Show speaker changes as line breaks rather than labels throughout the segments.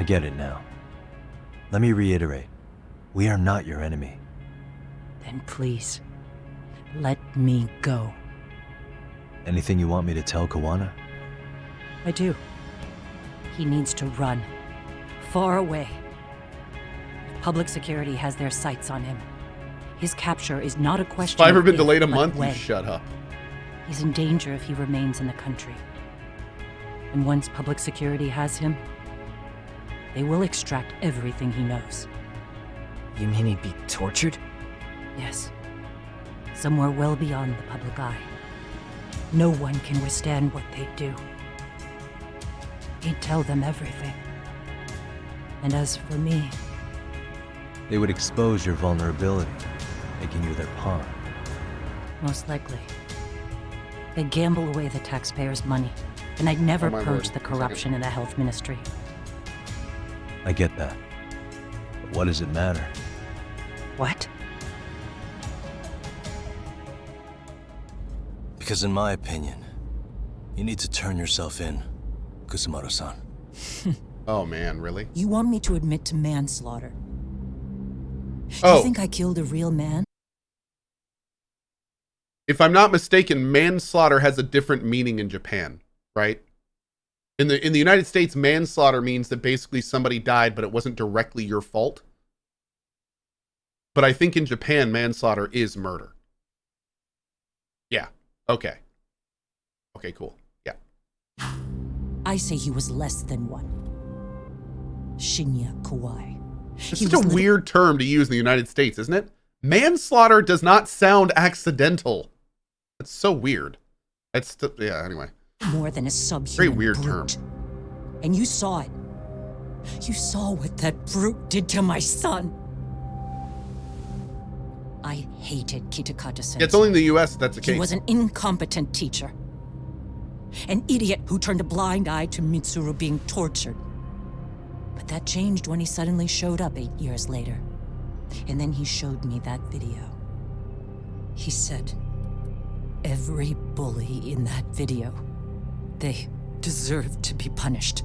I get it now. Let me reiterate. We are not your enemy.
Then please, let me go.
Anything you want me to tell Kuwana?
I do. He needs to run. Far away. Public security has their sights on him. His capture is not a question
Has Fiverr
of
been
if,
delayed a
but
month? You
when.
shut up.
He's in danger if he remains in the country. And once public security has him, they will extract everything he knows.
You mean he'd be tortured?
Yes. Somewhere well beyond the public eye. No one can withstand what they do. He'd tell them everything. And as for me...
They would expose your vulnerability, making you their pawn.
Most likely. They'd gamble away the taxpayers' money, and I'd never
Oh my
purge
word.
the corruption in the health ministry.
I get that. But what does it matter?
What?
Because in my opinion, you need to turn yourself in, Kusumoto-san.
Oh man, really?
You want me to admit to manslaughter?
Oh.
You think I killed a real man?
If I'm not mistaken, manslaughter has a different meaning in Japan, right? In the United States, manslaughter means that basically somebody died, but it wasn't directly your fault. But I think in Japan, manslaughter is murder. Yeah. Okay. Okay, cool. Yeah.
I say he was less than one. Shinya Kawai.
It's such a weird term to use in the United States, isn't it? Manslaughter does not sound accidental. That's so weird. It's yeah, anyway.
More than a subhuman
Very weird
brute.
term.
And you saw it. You saw what that brute did to my son. I hated Kitakata-sensei.
Yeah, it's only in the US that's the case.
He was an incompetent teacher. An idiot who turned a blind eye to Mitsuru being tortured. But that changed when he suddenly showed up 8 years later. And then he showed me that video. He said, every bully in that video, they deserved to be punished.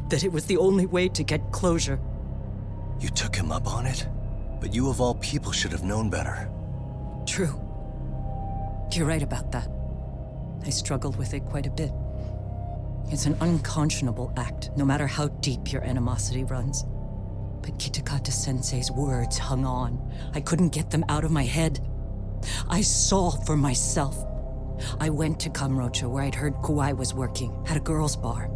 That it was the only way to get closure.
You took him up on it? But you of all people should have known better.
True. You're right about that. I struggled with it quite a bit. It's an unconscionable act, no matter how deep your animosity runs. But Kitakata-sensei's words hung on. I couldn't get them out of my head. I saw for myself. I went to Kamurocho, where I'd heard Kawai was working, at a girls' bar.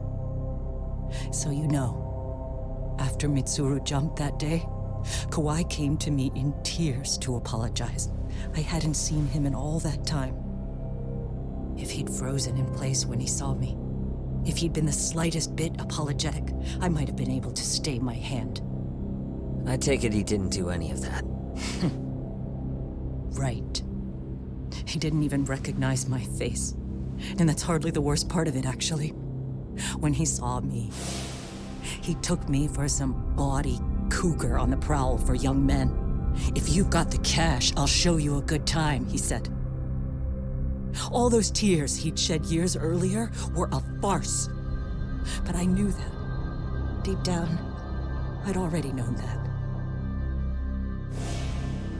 So you know, after Mitsuru jumped that day, Kawai came to me in tears to apologize. I hadn't seen him in all that time. If he'd frozen in place when he saw me, if he'd been the slightest bit apologetic, I might have been able to stay my hand.
I take it he didn't do any of that.
Right. He didn't even recognize my face. And that's hardly the worst part of it, actually. When he saw me, he took me for some bawdy cougar on the prowl for young men. If you've got the cash, I'll show you a good time, he said. All those tears he'd shed years earlier were a farce. But I knew that. Deep down, I'd already known that.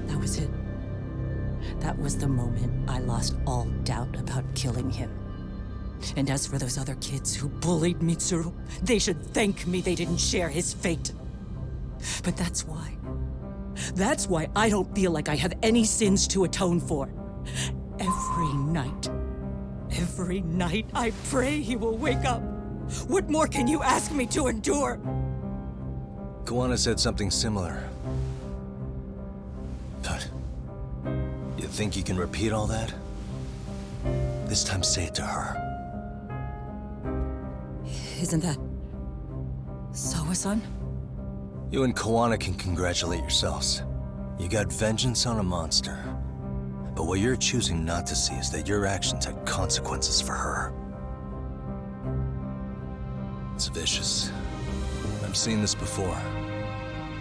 That was it. That was the moment I lost all doubt about killing him. And as for those other kids who bullied Mitsuru, they should thank me they didn't share his fate. But that's why. That's why I don't feel like I have any sins to atone for. Every night I pray he will wake up. What more can you ask me to endure?
Kuwana said something similar. But you think you can repeat all that? This time say it to her.
Isn't that Sawa-san?
You and Kuwana can congratulate yourselves. You got vengeance on a monster. But what you're choosing not to see is that your actions had consequences for her. It's vicious. I've seen this before.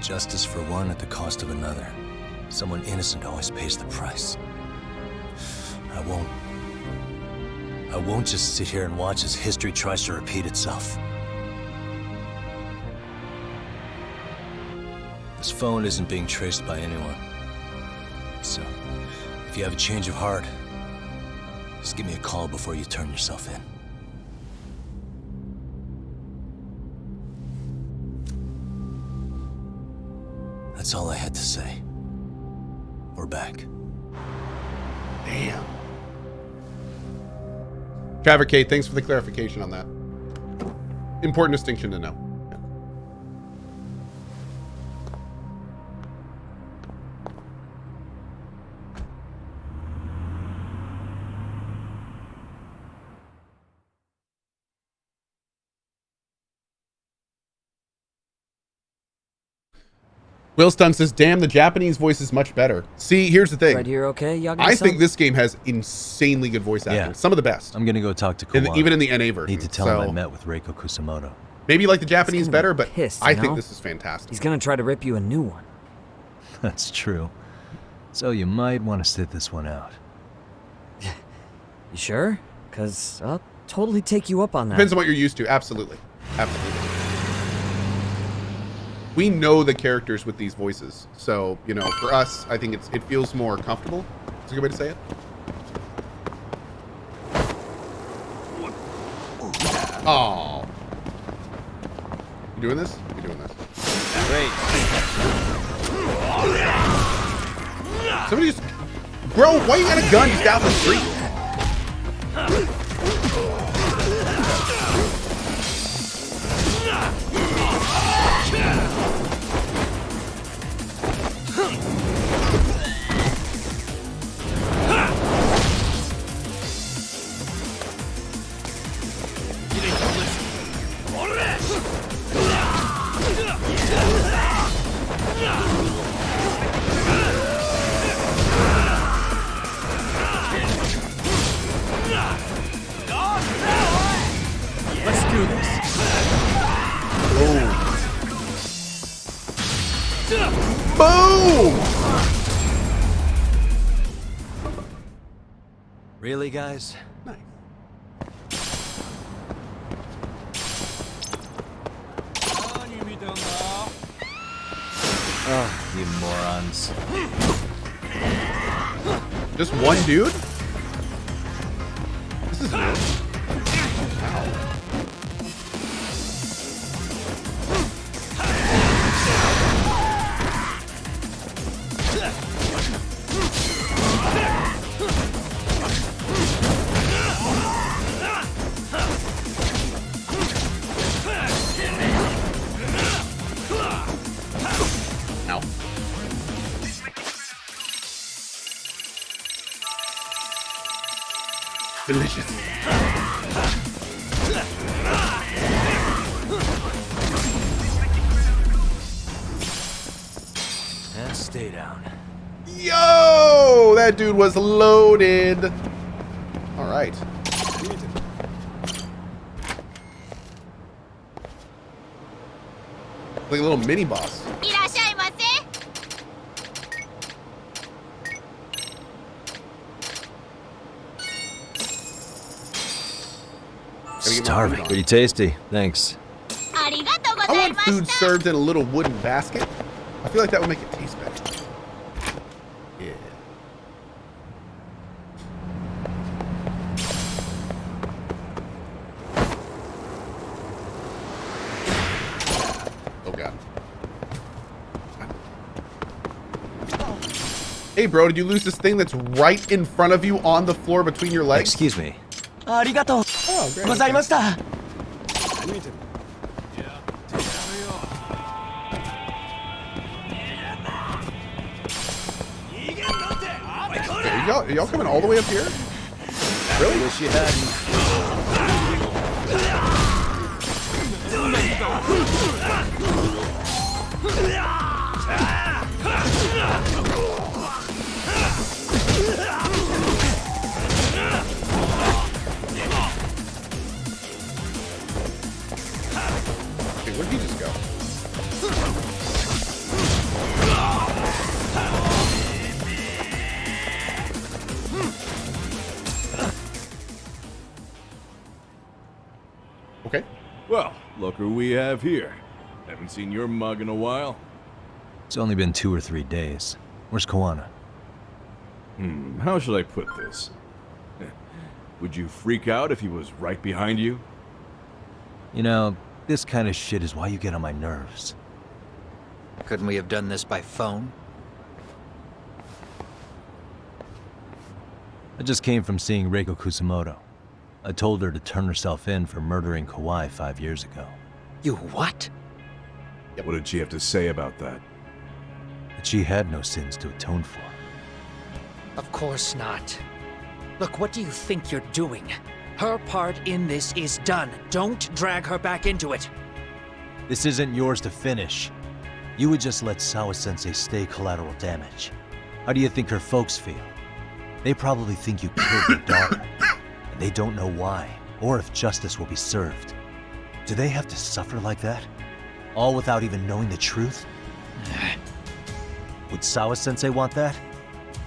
Justice for one at the cost of another. Someone innocent always pays the price. I won't just sit here and watch as history tries to repeat itself. This phone isn't being traced by anyone. So, if you have a change of heart, just give me a call before you turn yourself in. That's all I had to say. We're back.
Damn. Travercade, thanks for the clarification on that. Important distinction to know. Yeah. Will Stun says, damn, the Japanese voice is much better. See, here's the thing.
Right here, okay, Yagami-san?
I think this game has insanely good voice acting.
Yeah.
Some of the best.
I'm gonna go talk to Kuwana.
Even in the NA version.
Need to tell him I met with Reiko Kusumoto.
Maybe you like the Japanese
He's gonna
better,
be
but
pissed,
I
you
think
know?
this is fantastic.
He's gonna try to rip you a new one.
That's true. So you might want to sit this one out.
You sure? Because I'll totally take you up on that.
Depends on what you're used to. Absolutely. Absolutely. We know the characters with these voices. So, you know, for us, I think it feels more comfortable. Is a good way to say it. Oh. You doing this? You doing this?
Wait.
Somebody just... Bro, why you got a gun just out in the street?
Let's do this.
Boom!
Really, guys?
Nice.
Oh, you morons.
Just one dude? This is new. Wow. Ow. Delicious.
And stay down.
Yo! That dude was loaded. All right. Like a little mini boss.
いらっしゃいませ。
Starving. Pretty tasty. Thanks.
ありがとうご
I
ざい
want
ま
food
した。
served in a little wooden basket. I feel like that would make it taste better. Yeah. Oh god. Hey bro, did you lose this thing that's right in front of you on the floor between your legs?
Excuse me.
ありがとう
Oh, great.
ございました。
Wait, are y'all coming all the way up here? Really?
Wish you hadn't.
Okay, where'd he just go? Okay.
Well, look who we have here. Haven't seen your mug in a while.
It's only been 2 or 3 days. Where's Kuwana?
How should I put this? Would you freak out if he was right behind you?
You know, this kind of shit is why you get on my nerves.
Couldn't we have done this by phone?
I just came from seeing Reiko Kusumoto. I told her to turn herself in for murdering Kauai 5 years ago.
You what?
What did she have to say about that?
That she had no sins to atone for.
Of course not. Look, what do you think you're doing? Her part in this is done. Don't drag her back into it.
This isn't yours to finish. You would just let Sawa-sensei stay collateral damage. How do you think her folks feel? They probably think you killed their daughter, and they don't know why, or if justice will be served. Do they have to suffer like that? All without even knowing the truth? Would Sawa-sensei want that?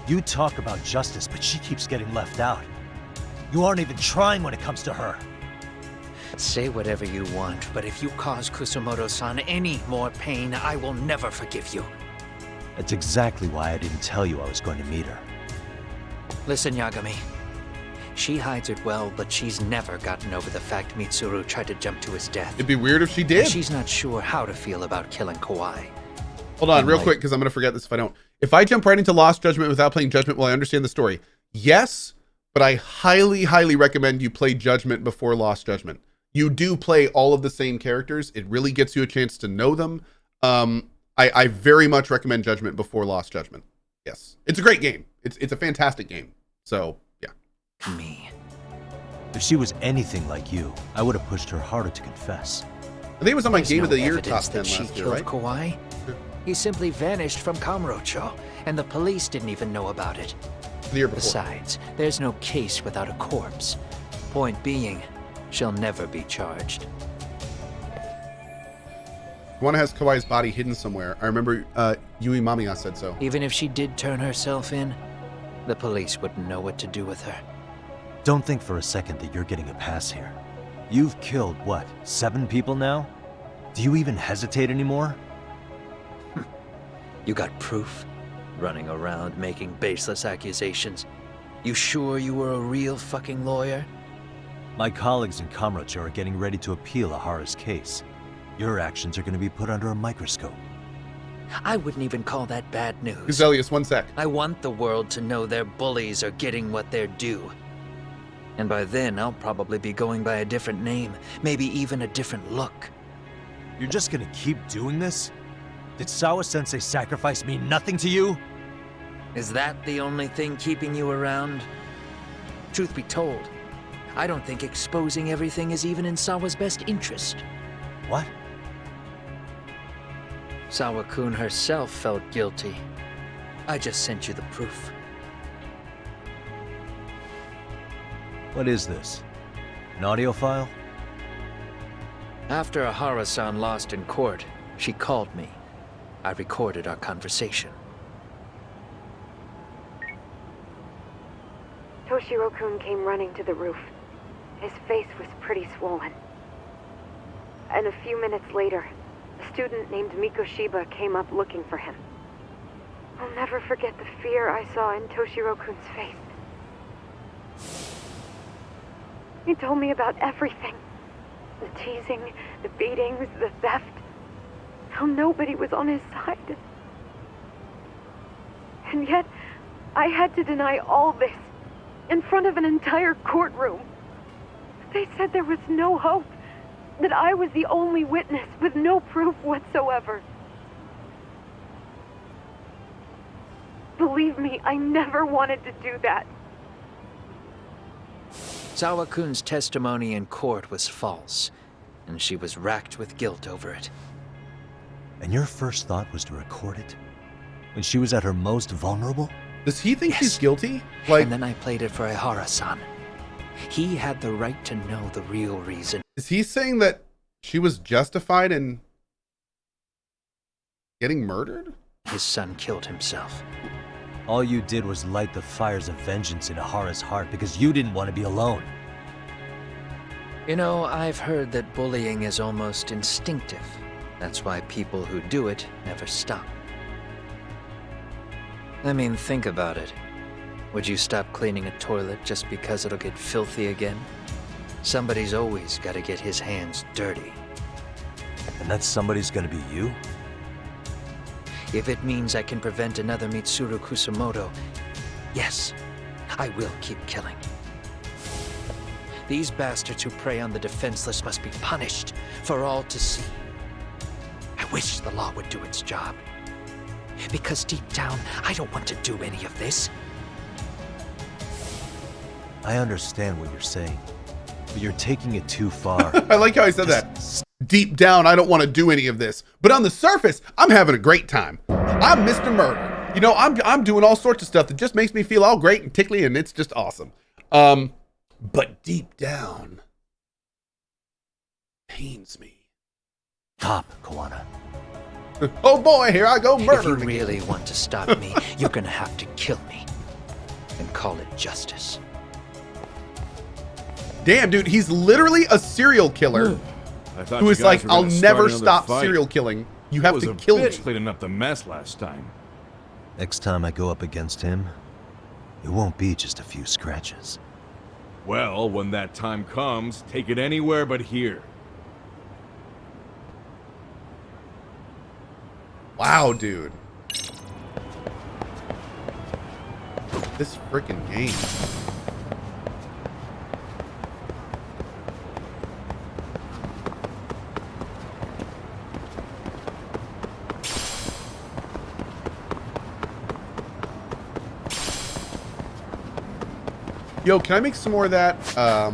You talk about justice, but she keeps getting left out. You aren't even trying when it comes to her.
Say whatever you want, but if you cause Kusumoto-san any more pain, I will never forgive you.
That's exactly why I didn't tell you I was going to meet her.
Listen, Yagami. She hides it well, but she's never gotten over the fact Mitsuru tried to jump to his death.
It'd be weird if she
And
did.
she's not sure how to feel about killing Kauai.
Hold on, real
like-
quick, because I'm going to forget this if I don't. If I jump right into Lost Judgment without playing Judgment, will I understand the story? Yes, but I highly, highly recommend you play Judgment before Lost Judgment. You do play all of the same characters. It really gets you a chance to know them. I very much recommend Judgment before Lost Judgment. Yes, it's a great game. It's a fantastic game. So yeah.
Me.
If she was anything like you, I would have pushed her harder to confess.
I think it was on my
There's
Game
no
of the Year
evidence
top 10
that she
last year,
killed
right?
Kauai. He simply vanished from Kamurocho, and the police didn't even know about it.
The year before.
Besides, there's no case without a corpse. Point being, she'll never be charged.
Kuwana has Kawai's body hidden somewhere. I remember Yui Mamiya said so.
Even if she did turn herself in, the police wouldn't know what to do with her.
Don't think for a second that you're getting a pass here. You've killed, what, 7 people now? Do you even hesitate anymore?
You got proof? Running around making baseless accusations. You sure you were a real fucking lawyer?
My colleagues in Kamurocho are getting ready to appeal Ahara's case. Your actions are going to be put under a microscope.
I wouldn't even call that bad news.
Gazelius, one sec.
I want the world to know their bullies are getting what they're due. And by then, I'll probably be going by a different name, maybe even a different look.
You're just going to keep doing this? Did Sawa-sensei sacrifice mean nothing to you?
Is that the only thing keeping you around? Truth be told, I don't think exposing everything is even in Sawa's best interest.
What?
Sawa-kun herself felt guilty. I just sent you the proof.
What is this? An audio file?
After Ahara-san lost in court, she called me. I recorded our conversation.
Toshiro-kun came running to the roof. His face was pretty swollen. And a few minutes later, a student named Mikoshiba came up looking for him. I'll never forget the fear I saw in Toshiro-kun's face. He told me about everything. The teasing, the beatings, the theft. How nobody was on his side. And yet, I had to deny all this in front of an entire courtroom. They said there was no hope, that I was the only witness with no proof whatsoever. Believe me, I never wanted to do that.
Sawa-kun's testimony in court was false, and she was racked with guilt over it.
And your first thought was to record it? When she was at her most vulnerable?
Does he think
Yes.
she's guilty? Like,
And then I played it for Ihara-san. He had the right to know the real reason.
is he saying that she was justified in getting murdered?
His son killed himself.
All you did was light the fires of vengeance in Ahara's heart because you didn't want to be alone.
You know, I've heard that bullying is almost instinctive. That's why people who do it never stop. I mean, think about it. Would you stop cleaning a toilet just because it'll get filthy again? Somebody's always got to get his hands dirty.
And that somebody's gonna be you?
If it means I can prevent another Mitsuru Kusumoto, yes, I will keep killing. These bastards who prey on the defenseless must be punished for all to see. I wish the law would do its job. Because deep down, I don't want to do any of this.
I understand what you're saying, but you're taking it too far.
I like how he said that. Deep down, I don't want to do any of this, but on the surface, I'm having a great time. I'm Mr. Murder. You know, I'm doing all sorts of stuff that just makes me feel all great and tickly, and it's just awesome. But deep down, pains me.
Stop, Kuwana.
Oh boy, here I go murdering.
If you really want to stop me, you're gonna have to kill me and call it justice.
Damn, dude, he's literally a serial killer who is like, I'll never stop serial killing. You have to kill me.
Cleaning up the mess last time.
Next time I go up against him, it won't be just a few scratches.
Well, when that time comes, take it anywhere but here.
Wow, dude. This freaking game. Yo, can I make some more of that, that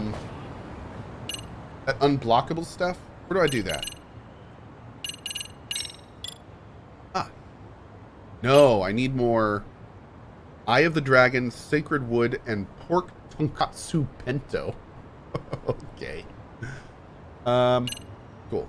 unblockable stuff? Where do I do that? Ah. No, I need more Eye of the Dragon, Sacred Wood, and Pork Tonkatsu Pento. Okay. Cool.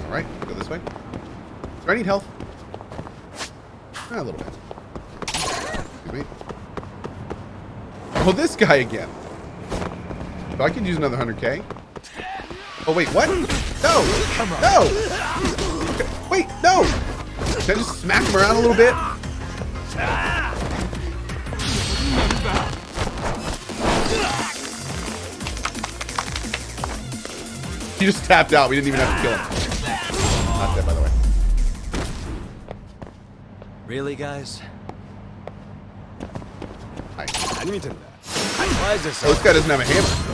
Alright, go this way. Do I need health? A little bit. Excuse me. Oh, this guy again. So I can use another 100k. Oh, wait, what? No! No! Okay, wait, no! Can I just smack him around a little bit? He just tapped out. We didn't even have to kill him. Not dead, by the way.
Really, guys?
Hi.
Why is this
Oh, this guy doesn't have a hammer.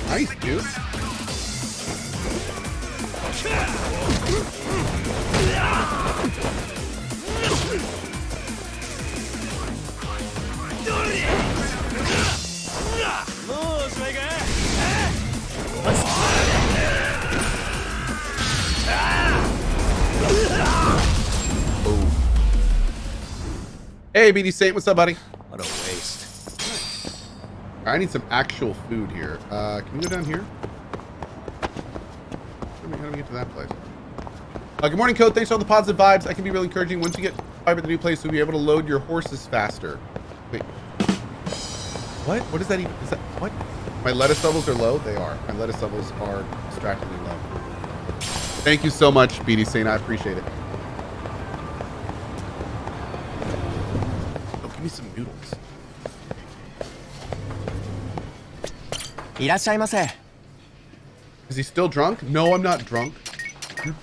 Nice, dude. Hey, BD Saint, what's up, buddy?
What a waste.
I need some actual food here. Can we go down here? How do we get to that place? Good morning, Code. Thanks for all the positive vibes. That can be really encouraging. Once you get fiber at the new place, you'll be able to load your horses faster. Wait. What? What is that even? Is that what? My lettuce levels are low? They are. My lettuce levels are distractingly low. Thank you so much, BD Saint. I appreciate it. Oh, give me some noodles. Is he still drunk? No, I'm not drunk.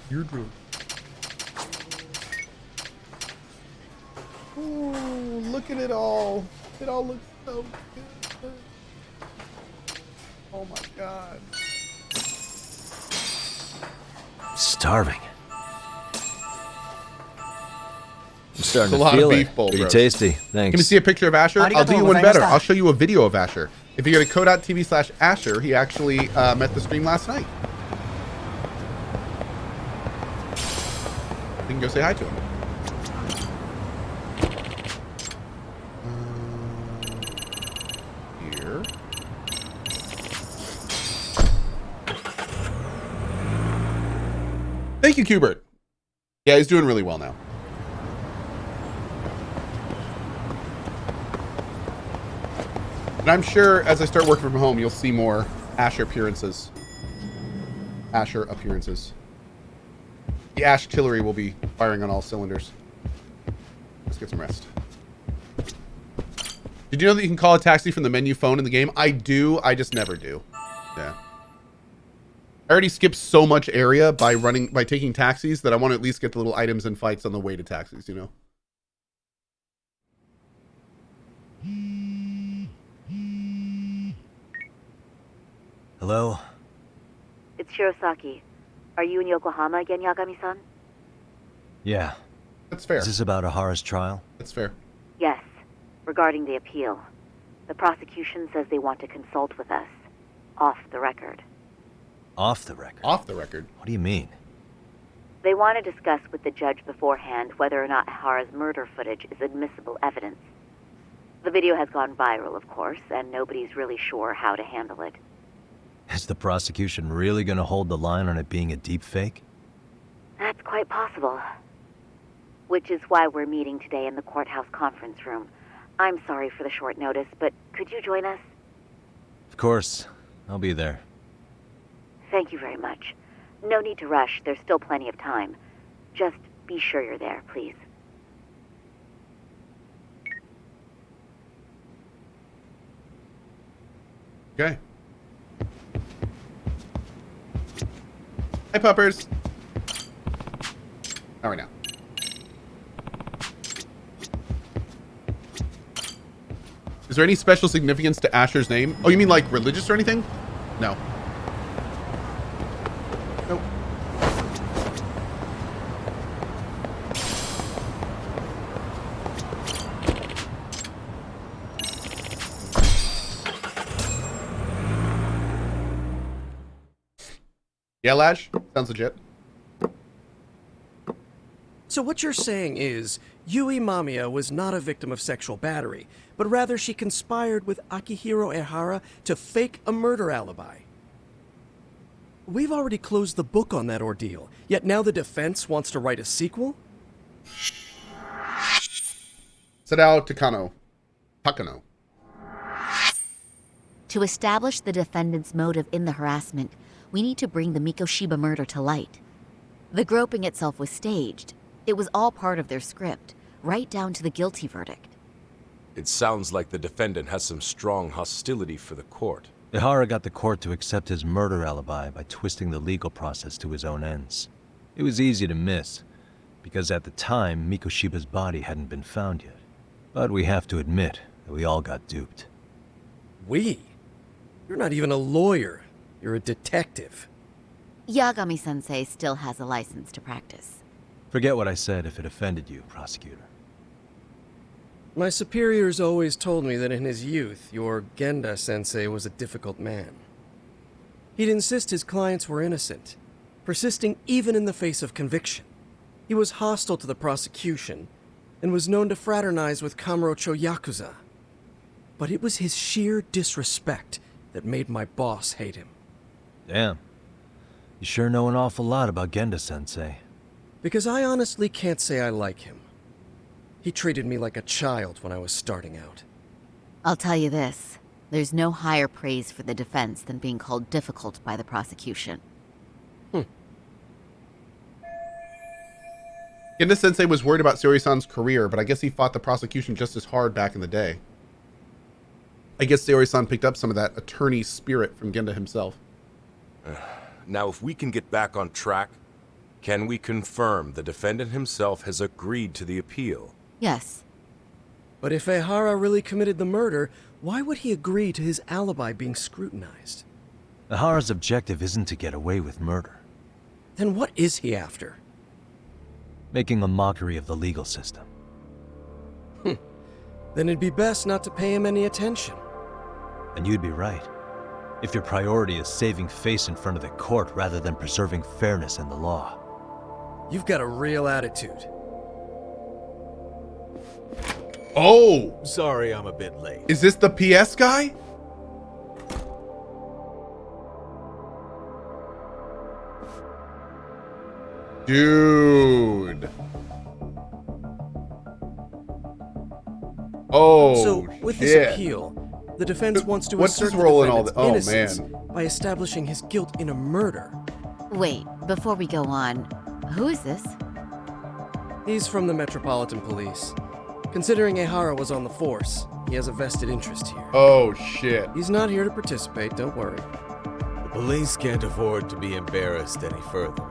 You're drunk. Oh, look at it all. It all looks so good. Oh my god.
Starving.
I'm starting
It's a
to
lot of
feel
beef
it.
bowl,
Pretty
bros.
tasty. Thanks.
Can we see a picture of Asher? I'll do you one better. I'll show you a video of Asher. If you go to Cohh.tv/Asher, he actually met the stream last night. You can go say hi to him. Here. Thank you, Cubert. Yeah, he's doing really well now. And I'm sure as I start working from home, you'll see more Asher appearances. Asher appearances. The Ash Tillery will be firing on all cylinders. Let's get some rest. Did you know that you can call a taxi from the menu phone in the game? I do. I just never do. Yeah. I already skipped so much area by taking taxis that I want to at least get the little items and fights on the way to taxis, you know?
Hello?
It's Shirosaki. Are you in Yokohama again, Yagami-san?
Yeah.
That's fair.
Is this about Ahara's trial?
That's fair.
Yes. Regarding the appeal. The prosecution says they want to consult with us. Off the record.
Off the record?
Off the record?
What do you mean?
They want to discuss with the judge beforehand whether or not Ahara's murder footage is admissible evidence. The video has gone viral, of course, and nobody's really sure how to handle it.
Is the prosecution really going to hold the line on it being a deep fake?
That's quite possible. Which is why we're meeting today in the courthouse conference room. I'm sorry for the short notice, but could you join us?
Of course. I'll be there.
Thank you very much. No need to rush. There's still plenty of time. Just be sure you're there, please.
Okay. Hi, puppers. All right now. Is there any special significance to Asher's name? Oh, you mean like religious or anything? No. Nope. Yeah, Lash? Sounds legit.
So what you're saying is, Yui Mamiya was not a victim of sexual battery, but rather she conspired with Akihiro Ehara to fake a murder alibi. We've already closed the book on that ordeal, yet now the defense wants to write a sequel?
Sadao Takano.
To establish the defendant's motive in the harassment, we need to bring the Mikoshiba murder to light. The groping itself was staged. It was all part of their script, right down to the guilty verdict.
It sounds like the defendant has some strong hostility for the court.
Ehara got the court to accept his murder alibi by twisting the legal process to his own ends. It was easy to miss, because at the time, Mikoshiba's body hadn't been found yet. But we have to admit that we all got duped.
We? You're not even a lawyer. You're a detective.
Yagami-sensei still has a license to practice.
Forget what I said if it offended you, prosecutor.
My superiors always told me that in his youth, your Genda-sensei was a difficult man. He'd insist his clients were innocent, persisting even in the face of conviction. He was hostile to the prosecution, and was known to fraternize with Kamurocho Yakuza. But it was his sheer disrespect that made my boss hate him.
Damn. You sure know an awful lot about Genda-sensei.
Because I honestly can't say I like him. He treated me like a child when I was starting out.
I'll tell you this, there's no higher praise for the defense than being called difficult by the prosecution.
Genda-sensei was worried about Sayori-san's career, but I guess he fought the prosecution just as hard back in the day. I guess Sayori-san picked up some of that attorney spirit from Genda himself.
Now, if we can get back on track, can we confirm the defendant himself has agreed to the appeal?
Yes.
But if Ehara really committed the murder, why would he agree to his alibi being scrutinized?
Ehara's objective isn't to get away with murder.
Then what is he after?
Making a mockery of the legal system.
Then it'd be best not to pay him any attention.
And you'd be right. If your priority is saving face in front of the court rather than preserving fairness in the law.
You've got a real attitude.
Oh!
Sorry I'm a bit late.
Is this the PS guy? Dude. Oh,
So, with
shit.
this appeal, the defense wants to
What's
assert
his
the
role in all
defendant's
the- oh,
innocence by establishing his guilt in a murder.
Wait, before we go on, who is this?
He's from the Metropolitan Police. Considering Ehara was on the force, he has a vested interest here.
Oh, shit.
He's not here to participate, don't worry.
The police can't afford to be embarrassed any further.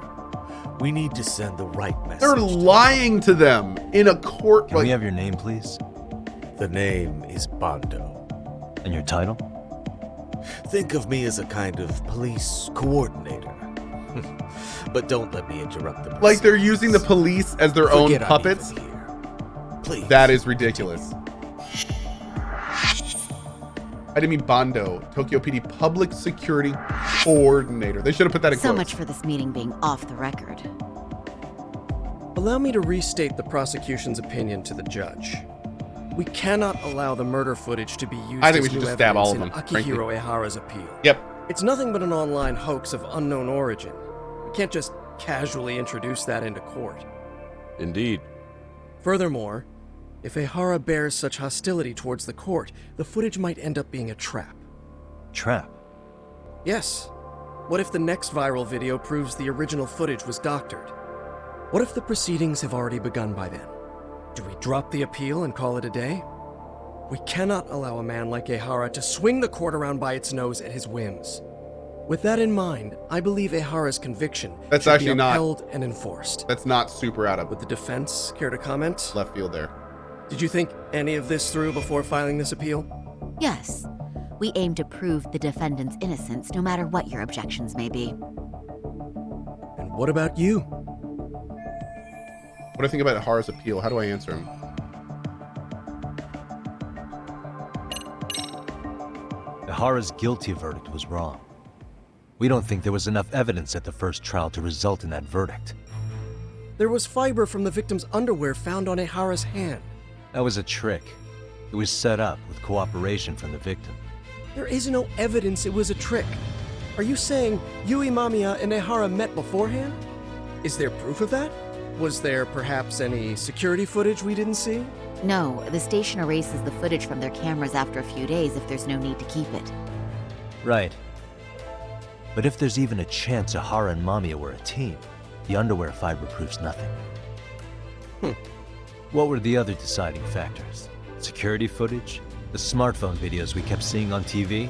We need to send the right message.
They're lying to them in a court.
Can we have your name, please?
The name is Bando.
And your title?
Think of me as a kind of police coordinator. But don't let me interrupt the
Like they're using the police as their own
Forget I'm
puppets?
even here. Please.
That is ridiculous. I didn't mean Bando. Tokyo PD Public Security Coordinator. They should have put that in
So
quotes.
much for this meeting being off the record.
Allow me to restate the prosecution's opinion to the judge. We cannot allow the murder footage to be used
I think
as
we should
new
just stab all of
evidence
them,
in Akihiro Ehara's appeal.
Yep.
It's nothing but an online hoax of unknown origin. We can't just casually introduce that into court.
Indeed.
Furthermore, if Ehara bears such hostility towards the court, the footage might end up being a trap.
Trap?
Yes. What if the next viral video proves the original footage was doctored? What if the proceedings have already begun by then? Do we drop the appeal and call it a day? We cannot allow a man like Ehara to swing the court around by its nose at his whims. With that in mind, I believe Ehara's conviction
That's
should
actually
be
not-
upheld and enforced.
That's not super out of
Would the defense care to comment?
left field there.
Did you think any of this through before filing this appeal?
Yes. We aim to prove the defendant's innocence no matter what your objections may be.
And what about you?
What do I think about Hara's appeal? How do I answer him?
Ehara's guilty verdict was wrong. We don't think there was enough evidence at the first trial to result in that verdict.
There was fiber from the victim's underwear found on Ehara's hand.
That was a trick. It was set up with cooperation from the victim.
There is no evidence it was a trick. Are you saying Yui Mamiya and Ehara met beforehand? Is there proof of that? Was there perhaps any security footage we didn't see?
No, the station erases the footage from their cameras after a few days if there's no need to keep it.
Right. But if there's even a chance Ehara and Mamiya were a team, the underwear fiber proves nothing. What were the other deciding factors? Security footage? The smartphone videos we kept seeing on TV?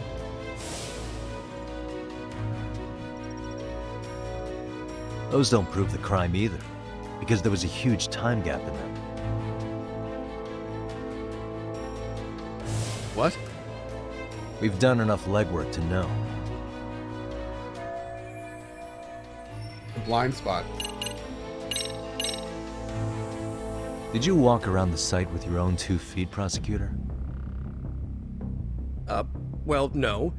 Those don't prove the crime either, because there was a huge time gap in them.
What?
We've done enough legwork to know.
The blind spot.
Did you walk around the site with your own 2 feet, prosecutor?
Well, no.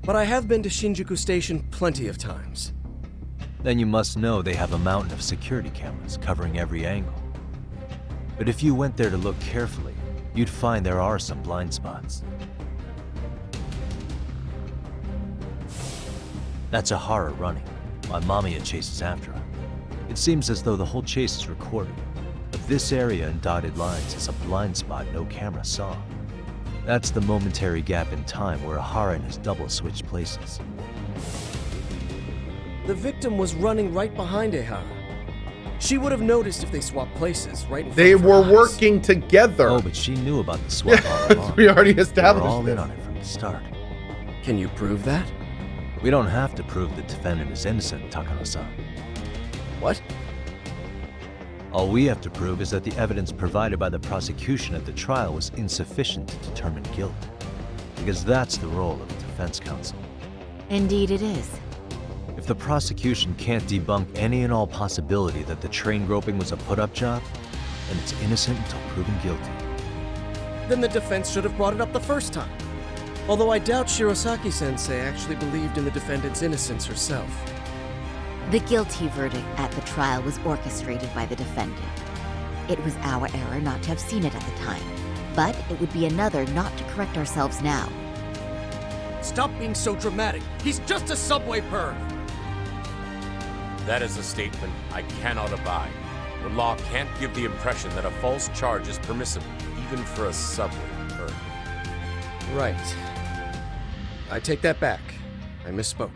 But I have been to Shinjuku Station plenty of times.
Then you must know they have a mountain of security cameras covering every angle. But if you went there to look carefully, you'd find there are some blind spots. That's Ehara running, while Mamiya chases after her. It seems as though the whole chase is recorded, but this area in dotted lines is a blind spot no camera saw. That's the momentary gap in time where Ehara and his double switched places.
The victim was running right behind Ehara. She would have noticed if they swapped places, right in front
They
of her
were
eyes.
working together.
Oh, but she knew about the swap all along.
We already
They were
established
all in
this.
on it from the start.
Can you prove that?
We don't have to prove the defendant is innocent, Takano-san.
What?
All we have to prove is that the evidence provided by the prosecution at the trial was insufficient to determine guilt. Because that's the role of the defense counsel.
Indeed it is.
If the prosecution can't debunk any and all possibility that the train groping was a put-up job, then it's innocent until proven guilty.
then the defense should have brought it up the first time. Although I doubt Shirosaki-sensei actually believed in the defendant's innocence herself.
The guilty verdict at the trial was orchestrated by the defendant. It was our error not to have seen it at the time, but it would be another not to correct ourselves now.
Stop being so dramatic. He's just a subway perv.
That is a statement I cannot abide. The law can't give the impression that a false charge is permissible, even for a subway perv.
Right. I take that back. I misspoke.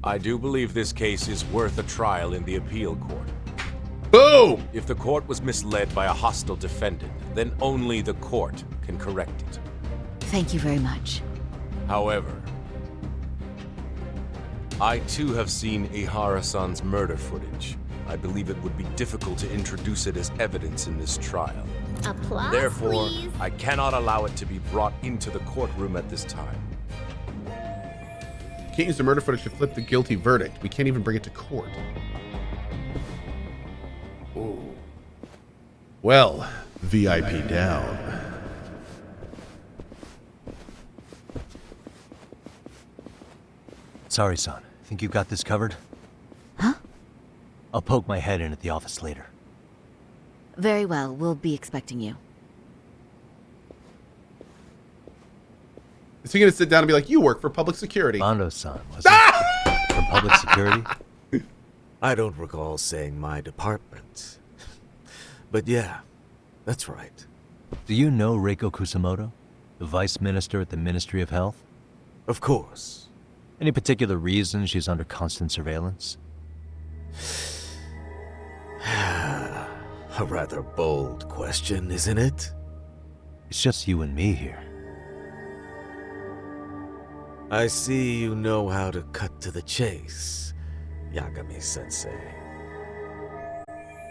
I do believe this case is worth a trial in the appeal court.
Boom!
If the court was misled by a hostile defendant, then only the court can correct it.
Thank you very much.
However, I too have seen Ihara-san's murder footage. I believe it would be difficult to introduce it as evidence in this trial.
Applause,
Therefore,
please.
I cannot allow it to be brought into the courtroom at this time.
Can't use the murder footage to flip the guilty verdict. We can't even bring it to court. Ooh. Well, VIP down.
Sorry, son. Think you got this covered?
Huh?
I'll poke my head in at the office later.
Very well, we'll be expecting you.
Is he gonna sit down and be like, you work for public security?
Mondo-san, was it? From public security?
I don't recall saying my department. But yeah, that's right.
Do you know Reiko Kusumoto? The vice minister at the Ministry of Health?
Of course.
Any particular reason she's under constant surveillance?
A rather bold question, isn't it?
It's just you and me here.
I see you know how to cut to the chase, Yagami-sensei.